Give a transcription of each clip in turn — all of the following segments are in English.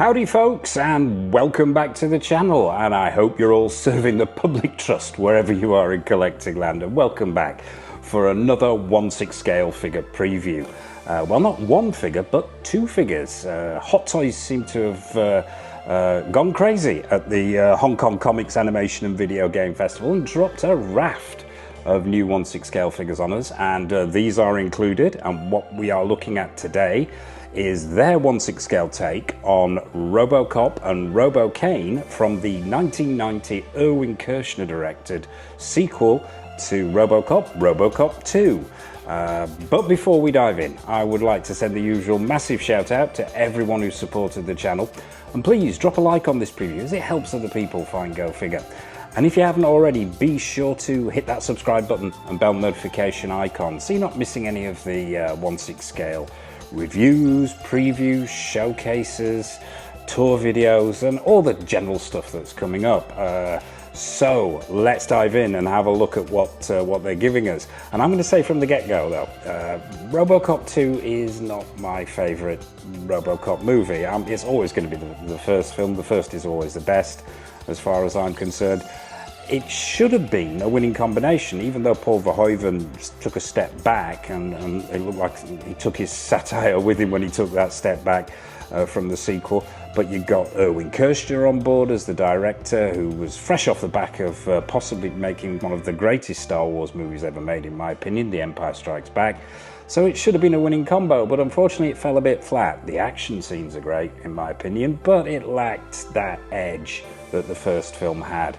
Howdy folks, and welcome back to the channel, and I hope you're all serving the public trust wherever you are in collecting land, and welcome back for another 1/6 scale figure preview. Well, not one figure but two figures. Hot Toys seem to have gone crazy at the Hong Kong Comics Animation and Video Game Festival and dropped a raft of new 1/6 scale figures on us, and these are included, and what we are looking at today is their 1/6 scale take on Robocop and Robocain from the 1990 Irvin Kersher directed sequel to Robocop, Robocop 2. But before we dive in, I would like to send the usual massive shout out to everyone who supported the channel, and please drop a like on this preview as it helps other people find Go Figure. And if you haven't already, be sure to hit that subscribe button and bell notification icon so you're not missing any of the 1/6 scale reviews, previews, showcases, tour videos, and all the general stuff that's coming up. So let's dive in and have a look at what they're giving us. And I'm going to say from the get-go though, Robocop 2 is not my favourite Robocop movie. It's always going to be the first film. The first is always the best as far as I'm concerned. It should have been a winning combination, even though Paul Verhoeven took a step back, and it looked like he took his satire with him when he took that step back from the sequel. But you got Irvin Kersher on board as the director, who was fresh off the back of possibly making one of the greatest Star Wars movies ever made, in my opinion, The Empire Strikes Back. So it should have been a winning combo, but unfortunately it fell a bit flat. The action scenes are great, in my opinion, but it lacked that edge that the first film had.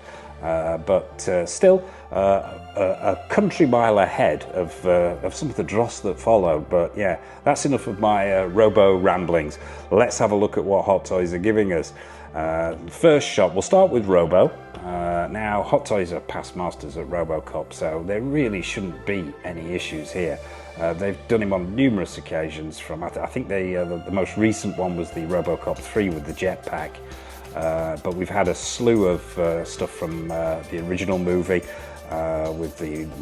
But still a country mile ahead of some of the dross that followed. But yeah, that's enough of my Robo ramblings. Let's have a look at what Hot Toys are giving us. First shot, we'll start with Robo. Now, Hot Toys are past masters at Robocop, so there really shouldn't be any issues here. They've done him on numerous occasions. I think the most recent one was the Robocop 3 with the jetpack. But we've had a slew of stuff from the original movie,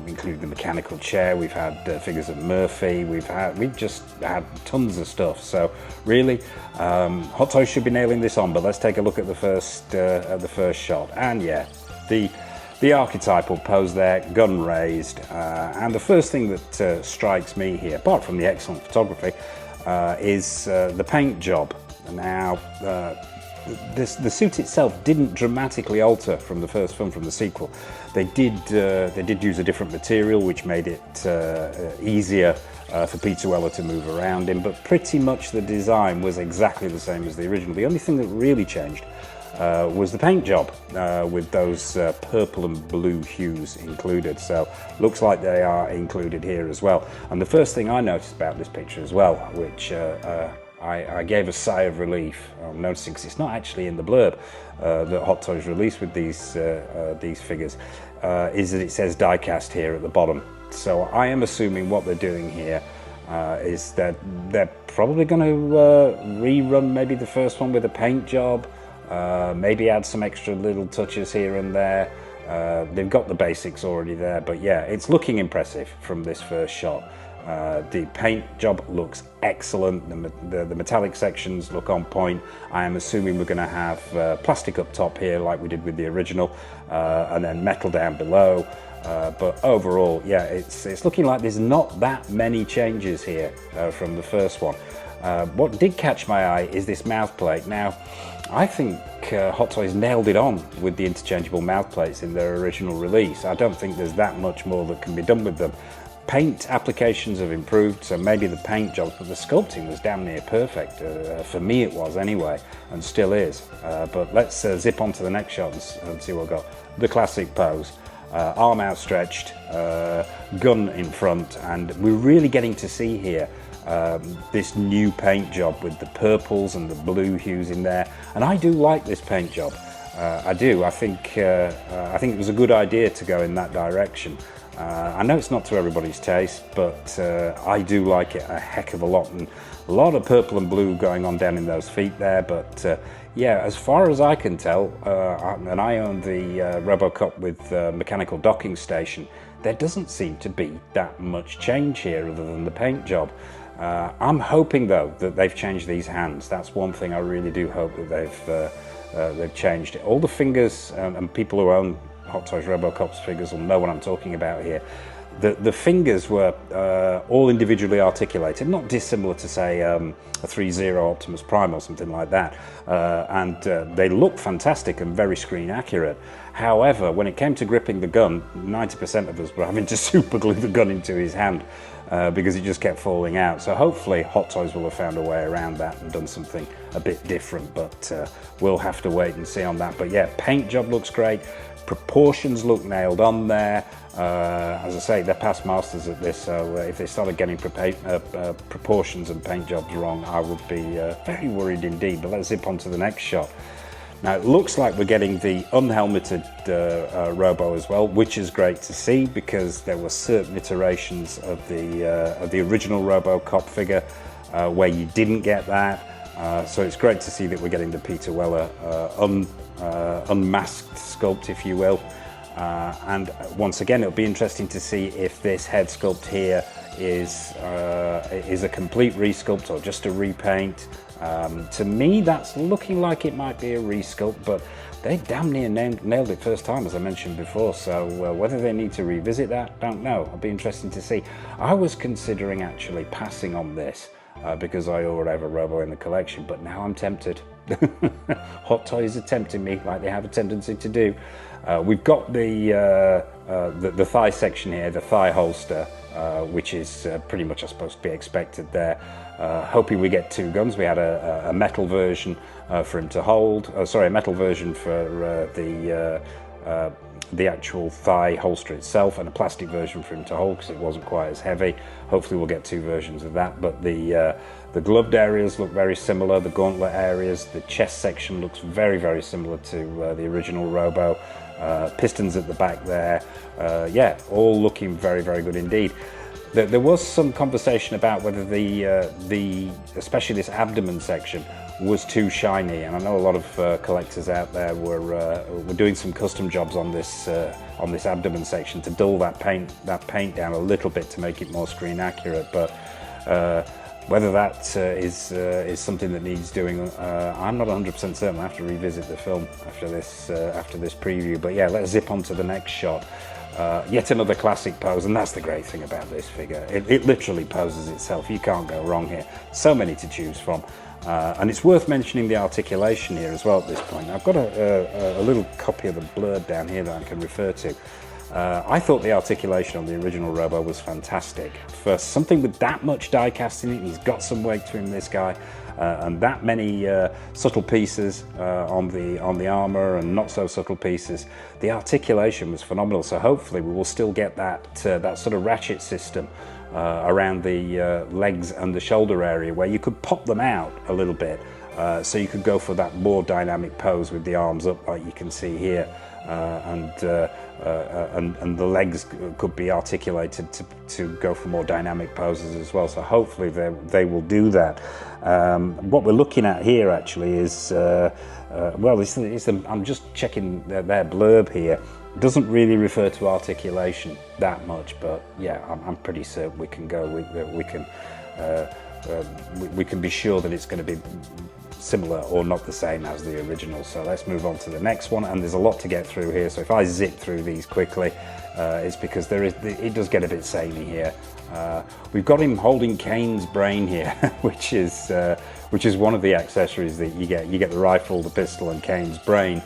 including the mechanical chair. We've had figures of Murphy. We've just had tons of stuff. So really, Hot Toys should be nailing this on. But let's take a look at the first shot. And yeah, the archetypal pose there, gun raised, and the first thing that strikes me here, apart from the excellent photography, is the paint job. Now. The suit itself didn't dramatically alter from the first film, from the sequel. They did use a different material, which made it easier for Peter Weller to move around in, but pretty much the design was exactly the same as the original. The only thing that really changed was the paint job, with those purple and blue hues included. So looks like they are included here as well. And the first thing I noticed about this picture as well, which I gave a sigh of relief on noticing, because it's not actually in the blurb that Hot Toys released with these figures, is that it says diecast here at the bottom. So I am assuming what they're doing here is that they're probably going to rerun maybe the first one with a paint job, maybe add some extra little touches here and there. They've got the basics already there, but yeah, it's looking impressive from this first shot. The paint job looks excellent. The metallic sections look on point. I am assuming we're going to have plastic up top here like we did with the original, and then metal down below. But overall, yeah, it's looking like there's not that many changes here from the first one. What did catch my eye is this mouth plate. Now, I think Hot Toys nailed it on with the interchangeable mouth plates in their original release. I don't think there's that much more that can be done with them. Paint applications have improved, so maybe the paint jobs, but the sculpting was damn near perfect. For me it was anyway, and still is. But let's zip on to the next shot and see what we've got. The classic pose. Arm outstretched, gun in front, and we're really getting to see here this new paint job with the purples and the blue hues in there. And I do like this paint job. I do. I think it was a good idea to go in that direction. I know it's not to everybody's taste, but I do like it a heck of a lot, and a lot of purple and blue going on down in those feet there. But yeah, as far as I can tell, and I own the Robocop with mechanical docking station, there doesn't seem to be that much change here other than the paint job. I'm hoping though that they've changed these hands. That's one thing I really do hope that they've changed it. All the fingers, and people who own Hot Toys Robocop's figures will know what I'm talking about here. The fingers were all individually articulated, not dissimilar to say a 3.0 Optimus Prime or something like that, and they look fantastic and very screen accurate. However, when it came to gripping the gun, 90% of us were having to super glue the gun into his hand because it just kept falling out. So hopefully Hot Toys will have found a way around that and done something a bit different, but we'll have to wait and see on that. But yeah, paint job looks great. Proportions look nailed on there. As I say, they're past masters at this, so if they started getting proportions and paint jobs wrong, I would be very worried indeed. But let's zip on to the next shot. Now it looks like we're getting the unhelmeted Robo as well, which is great to see because there were certain iterations of the original Robocop figure where you didn't get that. So it's great to see that we're getting the Peter Weller unmasked sculpt, if you will. And once again, it'll be interesting to see if this head sculpt here is a complete resculpt or just a repaint. To me, that's looking like it might be a resculpt, but they damn near nailed it first time, as I mentioned before. So whether they need to revisit that, don't know. It'll be interesting to see. I was considering actually passing on this because I already have a Robo in the collection, but now I'm tempted. Hot Toys are tempting me, like they have a tendency to do. We've got the thigh section here, the thigh holster, which is pretty much, I suppose, to be expected there. Hoping we get two guns. We had a metal version for him to hold. Sorry, a metal version for the actual thigh holster itself, and a plastic version for him to hold because it wasn't quite as heavy. Hopefully we'll get two versions of that. But the gloved areas look very similar. The gauntlet areas, the chest section looks very, very similar to the original Robo. Pistons at the back there. Yeah, all looking very, very good indeed. There was some conversation about whether especially this abdomen section was too shiny, and I know a lot of collectors out there were doing some custom jobs on this abdomen section to dull that paint down a little bit to make it more screen accurate. But whether that is something that needs doing, I'm not 100% certain. I have to revisit the film after this preview. But yeah, let's zip on to the next shot. Yet another classic pose, and that's the great thing about this figure. It literally poses itself. You can't go wrong here. So many to choose from. And it's worth mentioning the articulation here as well at this point. I've got a little copy of the blurb down here that I can refer to. I thought the articulation on the original Robo was fantastic. For something with that much die casting in it, he's got some weight to him, this guy, and that many subtle pieces on the armor and not so subtle pieces. The articulation was phenomenal. So hopefully we will still get that sort of ratchet system around the legs and the shoulder area, where you could pop them out a little bit, so you could go for that more dynamic pose with the arms up, like you can see here. And the legs could be articulated to go for more dynamic poses as well. So hopefully they will do that. What we're looking at here actually is, I'm just checking their blurb here. It doesn't really refer to articulation that much, but yeah, I'm pretty certain we can go with we can be sure that it's going to be similar or not the same as the original. So let's move on to the next one, and there's a lot to get through here, so if I zip through these quickly, it's because it does get a bit samey here. We've got him holding Kane's brain here, which is one of the accessories that you get. You get the rifle, the pistol, and Kane's brain,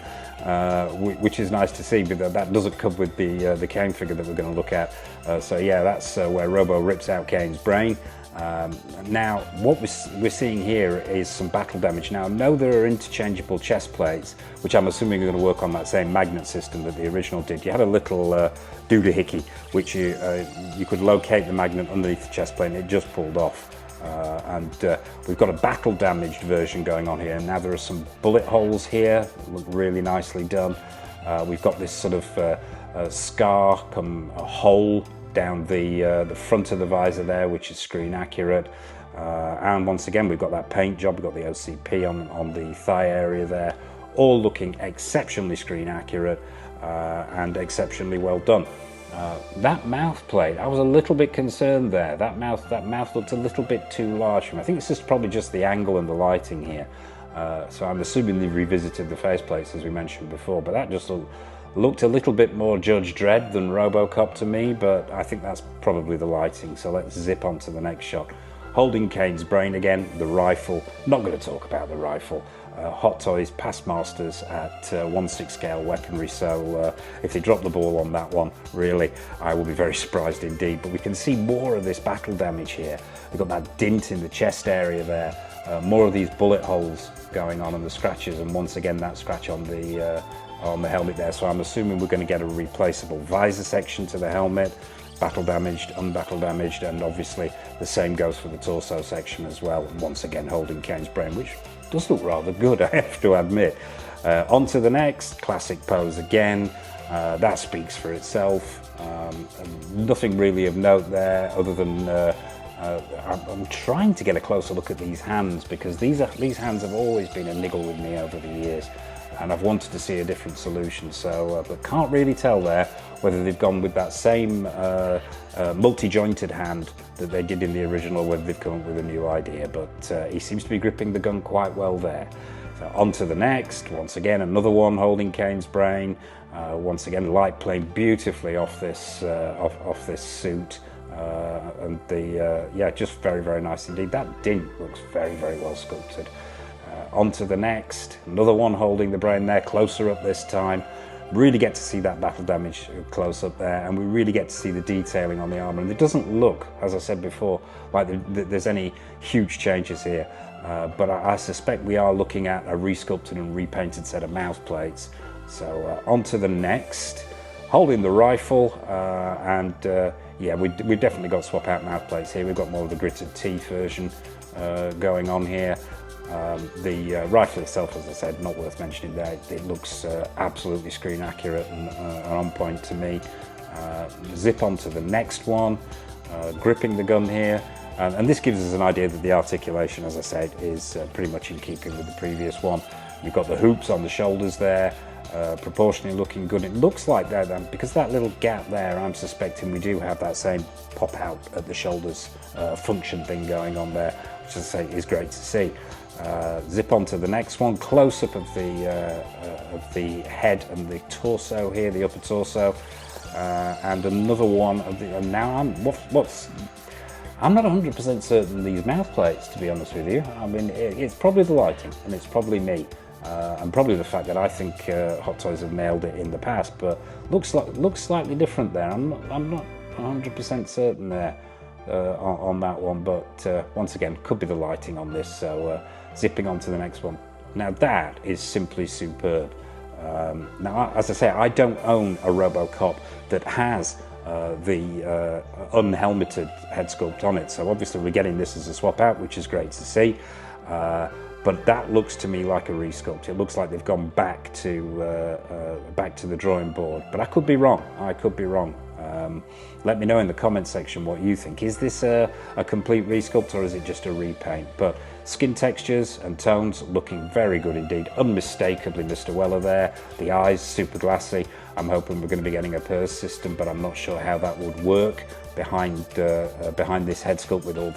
which is nice to see, but that doesn't come with the Kane figure that we're going to look at. So yeah, that's where Robo rips out Kane's brain. Now, what we're seeing here is some battle damage. Now, I know there are interchangeable chest plates, which I'm assuming are going to work on that same magnet system that the original did. You had a little doohickey, which you could locate the magnet underneath the chest plate, and it just pulled off. And we've got a battle damaged version going on here. Now there are some bullet holes here, look really nicely done. We've got this sort of scar come a hole down the front of the visor there, which is screen accurate. And once again, we've got that paint job. We've got the OCP on the thigh area there, all looking exceptionally screen accurate and exceptionally well done. That mouth plate, I was a little bit concerned there. That mouth looked a little bit too large for me. I think it's just probably just the angle and the lighting here. So I'm assuming they've revisited the faceplates as we mentioned before, but that just looked a little bit more Judge Dredd than Robocop to me, but I think that's probably the lighting. So let's zip on to the next shot. Holding Kane's brain again, the rifle. Not going to talk about the rifle. Hot Toys past masters at 1/6 scale weaponry, so if they drop the ball on that one, really, I will be very surprised indeed. But we can see more of this battle damage here. We've got that dint in the chest area there, more of these bullet holes going on and the scratches, and once again that scratch on the helmet there. So I'm assuming we're going to get a replaceable visor section to the helmet. Battle damaged, unbattle damaged, and obviously the same goes for the torso section as well. And once again, Holding Kane's brain, which does look rather good, I have to admit. On to the next, classic pose again. That speaks for itself. Nothing really of note there, other than I'm trying to get a closer look at these hands, because these hands have always been a niggle with me over the years, and I've wanted to see a different solution. So, but can't really tell there whether they've gone with that same multi-jointed hand that they did in the original, or whether they've come up with a new idea. But he seems to be gripping the gun quite well there. So on to the next. Once again, another one Holding Kane's brain. Once again, light playing beautifully off this off this suit. And the yeah, just very, very nice indeed. That dint looks very, very well sculpted. On to the next, another one Holding the brain there, closer up this time. Really get to see that battle damage close up there, and we really get to see the detailing on the armor. And it doesn't look, as I said before, like there's any huge changes here, but I suspect we are looking at a resculpted and repainted set of mouth plates. So on to the next, Holding the rifle, and yeah, we've definitely got swap out mouth plates here. We've got more of the gritted teeth version going on here. The rifle itself, as I said, not worth mentioning there. It looks absolutely screen accurate and on point to me. Zip on to the next one, gripping the gun here. And this gives us an idea that the articulation, as I said, is pretty much in keeping with the previous one. You've got the hoops on the shoulders there, proportionally looking good. It looks like that, because that little gap there, I'm suspecting we do have that same pop out at the shoulders function thing going on there, which, as I say, is great to see. Zip on to the next one, close up of the head and the torso here, the upper torso, and another one of the. And now I'm not 100% certain these mouth plates, to be honest with you. I mean, it's probably the lighting, and it's probably me, and probably the fact that I think Hot Toys have nailed it in the past, but looks slightly different there. I'm not 100% certain there on that one, but once again, could be the lighting on this. So zipping on to the next one. Now that is simply superb. Now, as I say, I don't own a Robocop that has the unhelmeted head sculpt on it, so obviously we're getting this as a swap out, which is great to see. But that looks to me like a resculpt. It looks like they've gone back to the drawing board, but I could be wrong. Let me know in the comment section what you think. Is this a complete resculpt, or is it just a repaint? But skin textures and tones looking very good indeed. Unmistakably Mr. Weller there. The eyes super glassy. I'm hoping we're going to be getting a purse system, but I'm not sure how that would work behind this head sculpt with all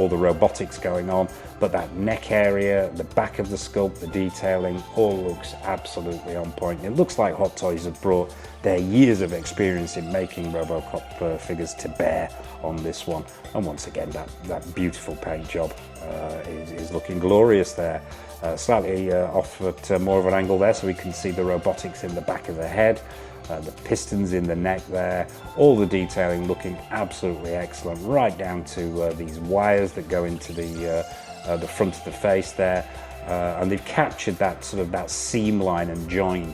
the robotics going on. But that neck area, the back of the sculpt, the detailing, all looks absolutely on point. It looks like Hot Toys have brought their years of experience in making Robocop figures to bear on this one. And once again, that beautiful paint job is looking glorious there. Slightly off at more of an angle there, so we can see the robotics in the back of the head, the pistons in the neck there, all the detailing looking absolutely excellent, right down to these wires that go into the front of the face there, and they've captured that sort of that seam line and join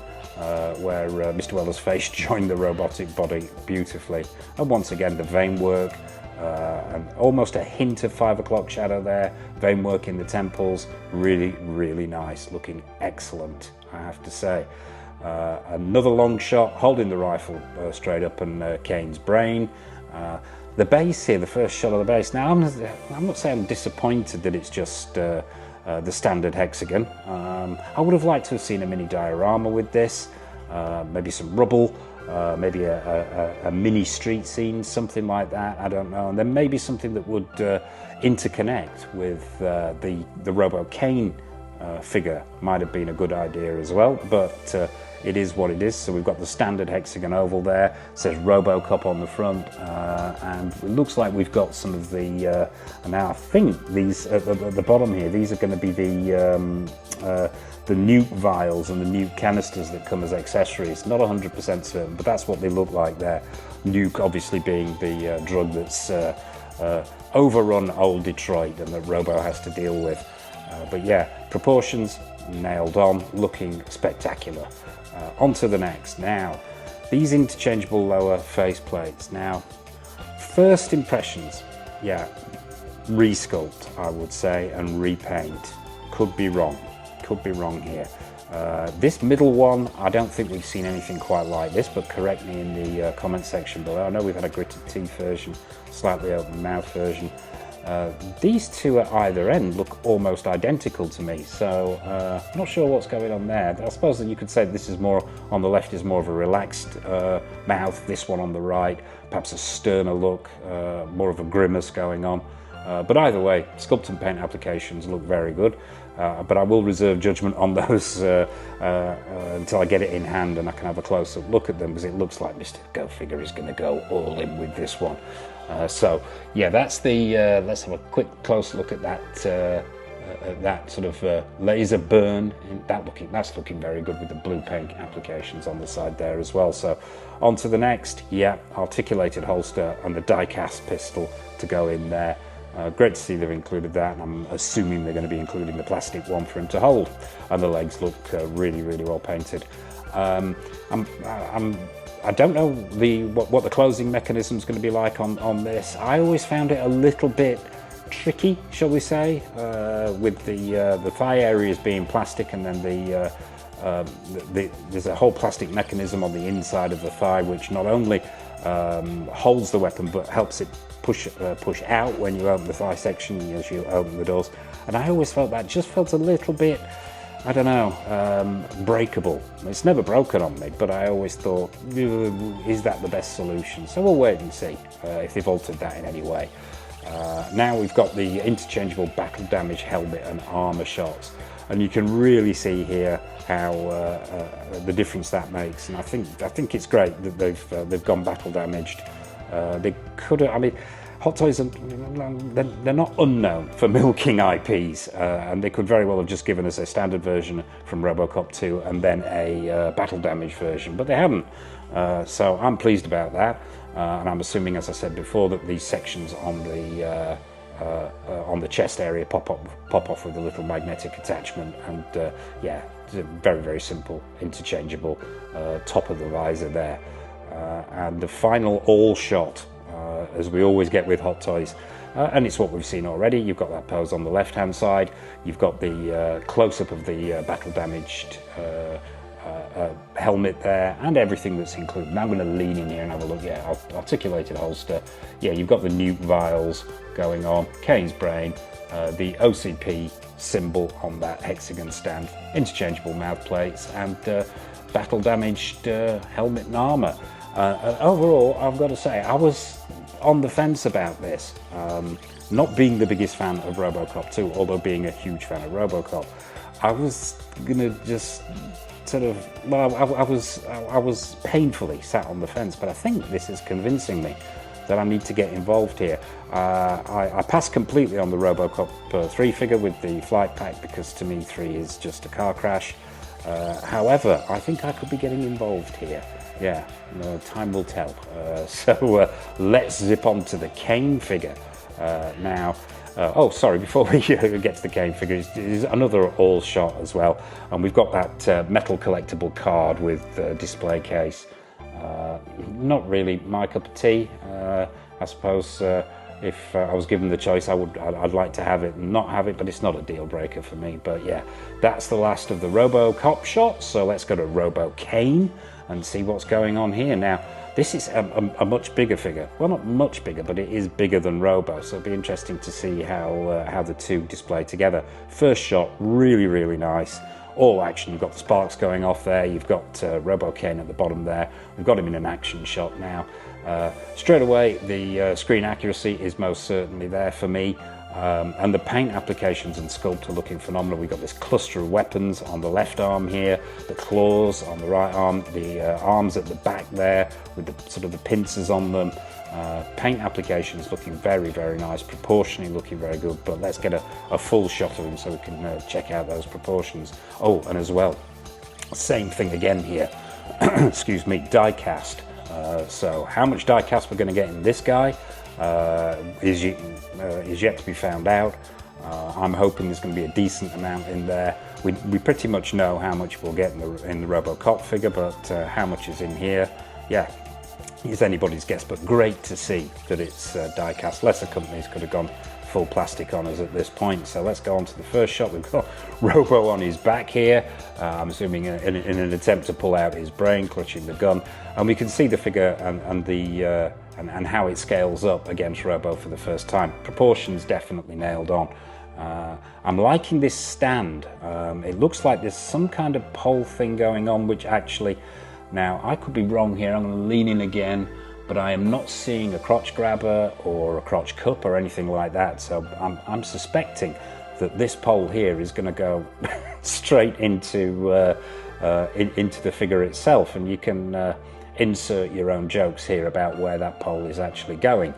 where Mr. Weller's face joined the robotic body beautifully. And once again, the vein work, and almost a hint of 5 o'clock shadow there, vein work in the temples, really, really nice, looking excellent, I have to say. Another long shot, holding the rifle straight up and Kane's brain. The base here, the first shot of the base. Now, I'm not saying I'm disappointed that it's just the standard hexagon. I would have liked to have seen a mini diorama with this. maybe some rubble, maybe a mini street scene, something like that, I don't know. And then maybe something that would interconnect with the Robocain figure might have been a good idea as well, but it is what it is. So we've got the standard hexagon oval there, it says Robocop on the front, and it looks like we've got some of the, now I think these, at the bottom here, these are going to be the nuke vials and the nuke canisters that come as accessories. Not 100% certain, but that's what they look like there. Nuke obviously being the drug that's overrun old Detroit and that Robo has to deal with. But yeah, proportions nailed on, looking spectacular. On to the next. Now, these interchangeable lower face plates. Now, first impressions, yeah, resculpt, I would say, and repaint. Could be wrong here. This middle one, I don't think we've seen anything quite like this, but correct me in the comment section below. I know we've had a gritted teeth version, slightly open mouth version. These two at either end look almost identical to me, so I'm not sure what's going on there. I suppose that you could say this is more, on the left is more of a relaxed mouth, this one on the right, perhaps a sterner look, more of a grimace going on. But either way, sculpt and paint applications look very good, but I will reserve judgment on those until I get it in hand and I can have a close-up look at them, because it looks like Mr. Go Figure is going to go all in with this one. So yeah, that's the let's have a quick close look at that sort of laser burn. That's looking very good with the blue paint applications on the side there as well. So on to the next. Yeah, articulated holster and the die-cast pistol to go in there. Great to see they've included that, and I'm assuming they're going to be including the plastic one for him to hold. And the legs look really, really well painted. I don't know what the closing mechanism is going to be like on this. I always found it a little bit tricky, shall we say, with the thigh areas being plastic, and then there's a whole plastic mechanism on the inside of the thigh, which not only holds the weapon but helps it push out when you open the thigh section as you open the doors. And I always felt that just felt a little bit, I don't know, breakable. It's never broken on me, but I always thought, is that the best solution? So we'll wait and see if they've altered that in any way. Now we've got the interchangeable battle damage helmet and armor shots, and you can really see here how the difference that makes. And I think it's great that they've gone battle damaged. They could have, I mean, Hot Toys, they're not unknown for milking IPs, and they could very well have just given us a standard version from Robocop 2 and then a battle damage version, but they haven't. So I'm pleased about that, and I'm assuming, as I said before, that these sections on the chest area pop off with a little magnetic attachment, and yeah, it's a very, very simple interchangeable top of the visor there. And the final all shot, as we always get with Hot Toys, and it's what we've seen already. You've got that pose on the left hand side, you've got the close-up of the battle damaged helmet there, and everything that's included. Now I'm going to lean in here and have a look. Yeah, articulated holster. Yeah, you've got the nuke vials going on, Kane's brain, the OCP symbol on that hexagon stand, interchangeable mouth plates, and battle damaged helmet and armor. Overall, I've got to say, I was on the fence about this. Not being the biggest fan of Robocop 2, although being a huge fan of Robocop, I was gonna just sort of, well, I was painfully sat on the fence, but I think this is convincing me that I need to get involved here. I passed completely on the Robocop 3 figure with the flight pack, because to me 3 is just a car crash. However, I think I could be getting involved here. Yeah, time will tell. So let's zip on to the Kane figure now. Oh, sorry, before we get to the Kane figure, there's another all shot as well. And we've got that metal collectible card with display case. Not really my cup of tea. I suppose if I was given the choice, I'd like to have it and not have it, but it's not a deal breaker for me. But yeah, that's the last of the Robocop shots. So let's go to Robocain and see what's going on here. Now, this is a much bigger figure. Well, not much bigger, but it is bigger than Robo, so it'll be interesting to see how the two display together. First shot, really, really nice. all action. You've got the sparks going off there, you've got Robocain at the bottom there. We've got him in an action shot now. Straight away, the screen accuracy is most certainly there for me. And the paint applications and sculpt are looking phenomenal. We've got this cluster of weapons on the left arm here, the claws on the right arm, the arms at the back there with the sort of the pincers on them. Paint applications looking very, very nice, proportionally looking very good, but let's get a full shot of him so we can check out those proportions. Oh, and as well, same thing again here, excuse me, die cast. So how much die cast we're going to get in this guy is yet to be found out. I'm hoping there's going to be a decent amount in there. We pretty much know how much we'll get in the Robocop figure, but how much is in here, yeah, is anybody's guess. But great to see that it's die cast. Lesser companies could have gone full plastic on us at this point. So let's go on to the first shot. We've got Robo on his back here, I'm assuming in an attempt to pull out his brain, clutching the gun, and we can see the figure and how it scales up against Robo for the first time. Proportions definitely nailed on. I'm liking this stand. It looks like there's some kind of pole thing going on, which actually, now I could be wrong here, I'm going to lean in again, but I am not seeing a crotch grabber or a crotch cup or anything like that. So I'm suspecting that this pole here is going to go straight into the figure itself, and you can insert your own jokes here about where that pole is actually going.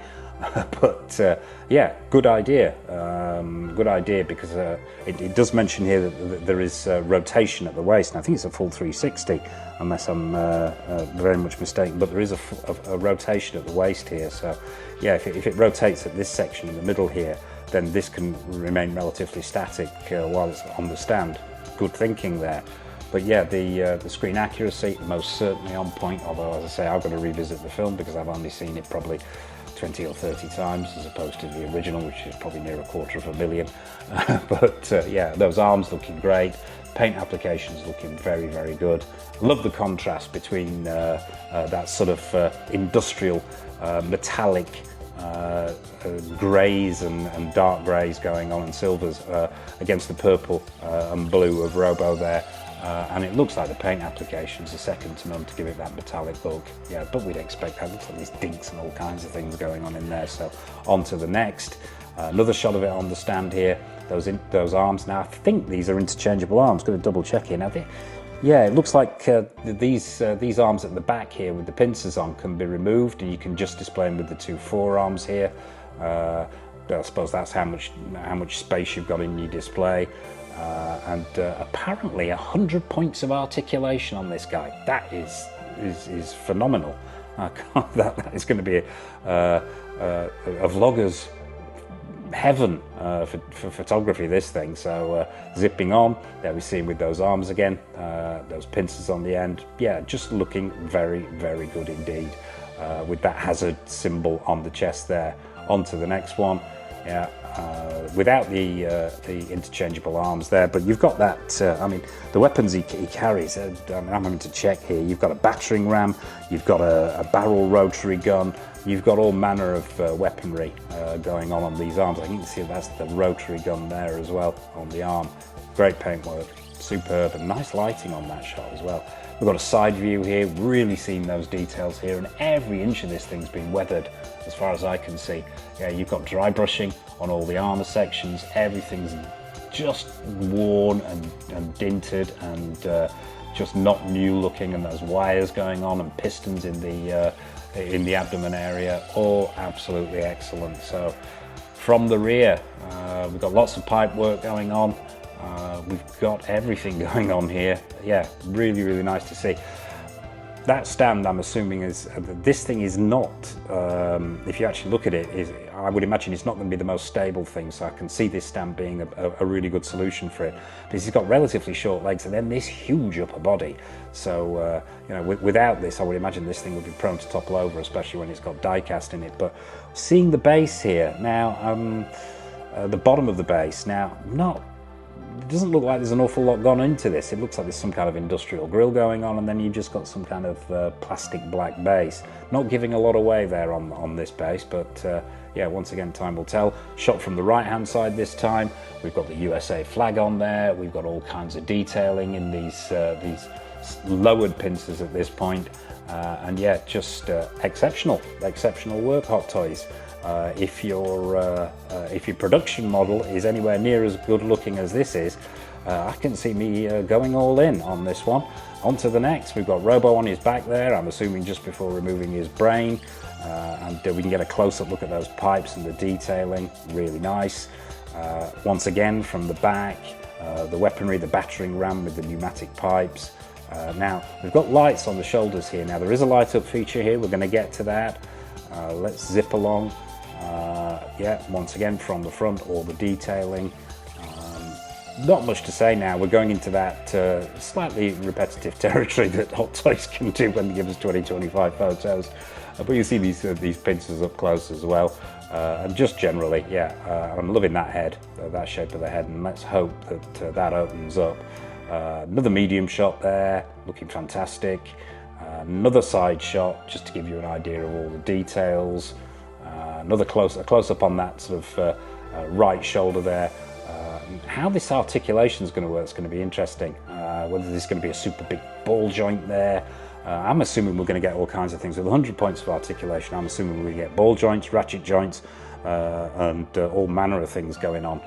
But yeah, good idea. Good idea, because it does mention here that there is rotation at the waist, and I think it's a full 360, unless I'm very much mistaken. But there is a rotation at the waist here, so yeah, if it rotates at this section in the middle here, then this can remain relatively static while it's on the stand. Good thinking there. But yeah, the screen accuracy most certainly on point, although as I say, I've got to revisit the film because I've only seen it probably 20 or 30 times as opposed to the original, which is probably near 250,000. But yeah, those arms looking great, paint applications looking very, very good. Love the contrast between that sort of industrial metallic greys and dark greys going on, and silvers against the purple and blue of Robo there. And it looks like the paint applications are second to none to give it that metallic look. Yeah, but we'd expect that. It looks like these dinks and all kinds of things going on in there. So on to the next. Another shot of it on the stand here. Those arms. Now I think these are interchangeable arms. Going to double check here. Now, yeah, it looks like these arms at the back here with the pincers on can be removed, and you can just display them with the two forearms here. I suppose that's how much space you've got in your display. And apparently 100 points of articulation on this guy. That is phenomenal. That is going to be a vlogger's heaven for photography, this thing. So zipping on, there we see him with those arms again, those pincers on the end. Yeah, just looking very, very good indeed, with that hazard symbol on the chest there. On to the next one. Yeah, without the interchangeable arms there, but you've got that. I mean, the weapons he carries. I mean, I'm having to check here. You've got a battering ram. You've got a barrel rotary gun. You've got all manner of weaponry going on these arms. I think you can see that's the rotary gun there as well on the arm. Great paintwork, superb, and nice lighting on that shot as well. We've got a side view here, really seeing those details here, and every inch of this thing's been weathered as far as I can see. Yeah, you've got dry brushing on all the armor sections. Everything's just worn and dinted and just not new looking, and there's wires going on and pistons in the abdomen area. All absolutely excellent. So from the rear, we've got lots of pipe work going on. We've got everything going on here. Yeah, really, really nice to see. That stand, I'm assuming, is this thing is not, if you actually look at it, I would imagine it's not going to be the most stable thing, so I can see this stand being a really good solution for it, because it's got relatively short legs and then this huge upper body. So you know, without this, I would imagine this thing would be prone to topple over, especially when it's got die cast in it. But seeing the base here now, the bottom of the base now, not it doesn't look like there's an awful lot gone into this. It looks like there's some kind of industrial grill going on, and then you've just got some kind of plastic black base. Not giving a lot away there on this base, but yeah, once again, time will tell. Shot from the right-hand side this time. We've got the USA flag on there. We've got all kinds of detailing in these lowered pincers at this point. And yeah, just exceptional work, Hot Toys. If your production model is anywhere near as good looking as this is, I can see me going all in on this one. On to the next. We've got Robo on his back there, I'm assuming just before removing his brain, and we can get a close-up look at those pipes and the detailing. Really nice. Once again, from the back, the weaponry, the battering ram with the pneumatic pipes. Now, we've got lights on the shoulders here. Now, there is a light-up feature here. We're going to get to that. Let's zip along. Yeah, once again, from the front, all the detailing. Not much to say now. We're going into that slightly repetitive territory that Hot Toys can do when they give us 20-25 photos. But you see these pincers up close as well. And just generally, yeah, I'm loving that head, that shape of the head, and let's hope that that opens up. Another medium shot there, looking fantastic. Another side shot, just to give you an idea of all the details. Another close-up on that sort of right shoulder there. How this articulation is going to work is going to be interesting. Whether there's going to be a super big ball joint there. I'm assuming we're going to get all kinds of things. With 100 points of articulation, I'm assuming we get ball joints, ratchet joints, and all manner of things going on.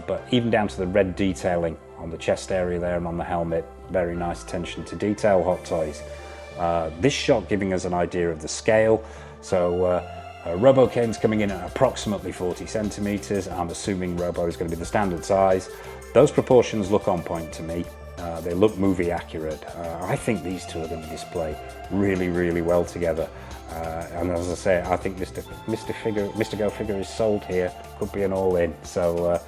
But even down to the red detailing on the chest area there and on the helmet, very nice attention to detail, Hot Toys. This shot giving us an idea of the scale. So Robocain's coming in at approximately 40 centimeters. I'm assuming Robo is going to be the standard size. Those proportions look on point to me. They look movie accurate. I think these two are going to display really, really well together. And as I say, I think Mr. Go Figure is sold here. Could be an all-in. So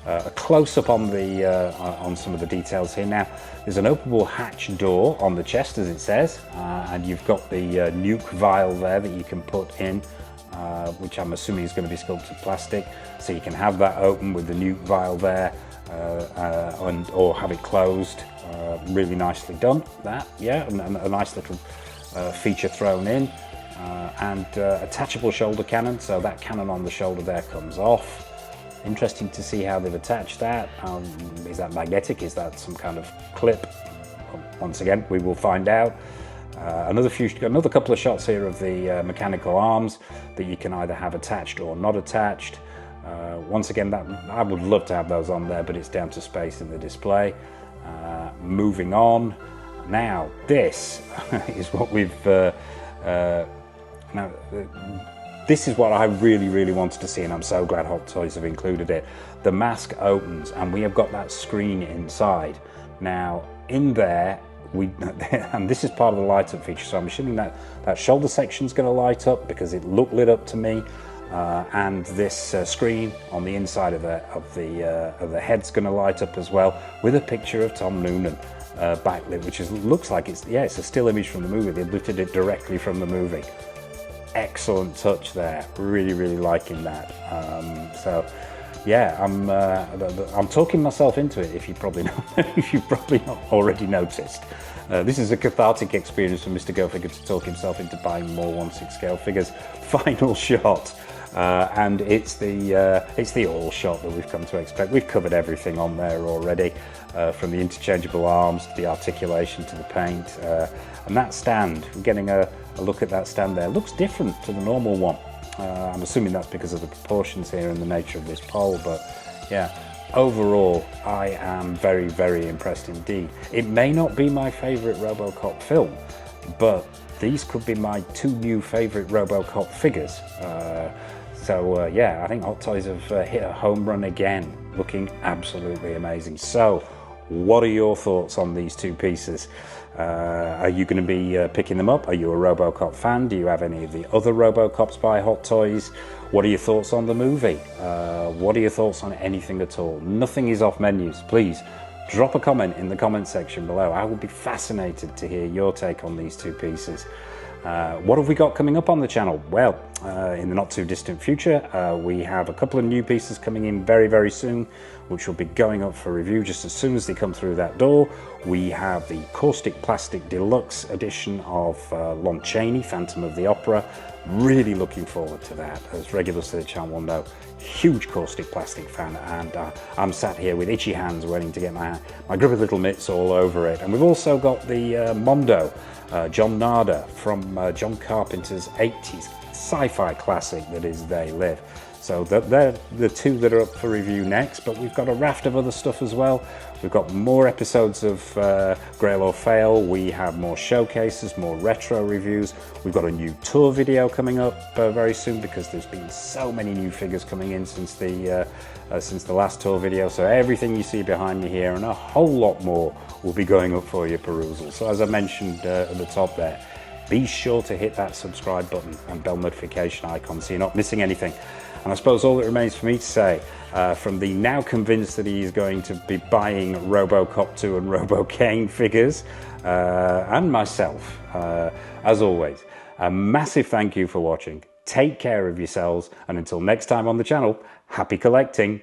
a close-up on on some of the details here. Now, there's an openable hatch door on the chest, as it says, and you've got the nuke vial there that you can put in, which I'm assuming is going to be sculpted plastic. So you can have that open with the nuke vial there, or have it closed. Really nicely done. That, yeah, and a nice little feature thrown in, and attachable shoulder cannon. So that cannon on the shoulder there comes off. Interesting to see how they've attached that. Is that magnetic? Is that some kind of clip? Once again, we will find out. Another couple of shots here of the mechanical arms that you can either have attached or not attached. Once again, I would love to have those on there, but it's down to space in the display. Moving on. Now, this is what we've... This is what I really, really wanted to see, and I'm so glad Hot Toys have included it. The mask opens, and we have got that screen inside. Now, in there, and this is part of the light up feature, so I'm assuming that shoulder section's going to light up because it looked lit up to me, and this screen on the inside of the head's going to light up as well, with a picture of Tom Noonan backlit, which looks like it's a still image from the movie. They lifted it directly from the movie. Excellent touch there. Really, really liking that. So, yeah, I'm talking myself into it. If you probably not already noticed, this is a cathartic experience for Mr. Go Figure to talk himself into buying more 1/6 scale figures. Final shot, and it's the all shot that we've come to expect. We've covered everything on there already, from the interchangeable arms to the articulation to the paint, and that stand. We're getting a look at that stand there. Looks different to the normal one. I'm assuming that's because of the proportions here and the nature of this pole, but yeah, overall I am very, very impressed indeed. It may not be my favourite Robocop film, but these could be my two new favourite Robocop figures. So yeah, I think Hot Toys have hit a home run again, looking absolutely amazing. So what are your thoughts on these two pieces? Are you going to be picking them up? Are you a Robocop fan? Do you have any of the other Robocops by Hot Toys? What are your thoughts on the movie? What are your thoughts on anything at all? Nothing is off menus. Please drop a comment in the comment section below. I will be fascinated to hear your take on these two pieces. What have we got coming up on the channel? Well, in the not too distant future. We have a couple of new pieces coming in very, very soon, which will be going up for review just as soon as they come through that door. We have the Caustic Plastic Deluxe edition of Lon Chaney, Phantom of the Opera. Really looking forward to that. As regulars to the channel will know, huge Caustic Plastic fan, and I'm sat here with itchy hands waiting to get my grubby little mitts all over it. And we've also got the Mondo, John Nada from John Carpenter's 80s sci-fi classic that is They Live. So they're the two that are up for review next, but we've got a raft of other stuff as well. We've got more episodes of Grail or Fail. We have more showcases, more retro reviews. We've got a new tour video coming up very soon, because there's been so many new figures coming in since the last tour video. So everything you see behind me here and a whole lot more will be going up for your perusal. So as I mentioned at the top there, be sure to hit that subscribe button and bell notification icon so you're not missing anything. And I suppose all that remains for me to say, from the now convinced that he is going to be buying Robocop 2 and Robocain figures, and myself, as always, a massive thank you for watching. Take care of yourselves, and until next time on the channel, happy collecting.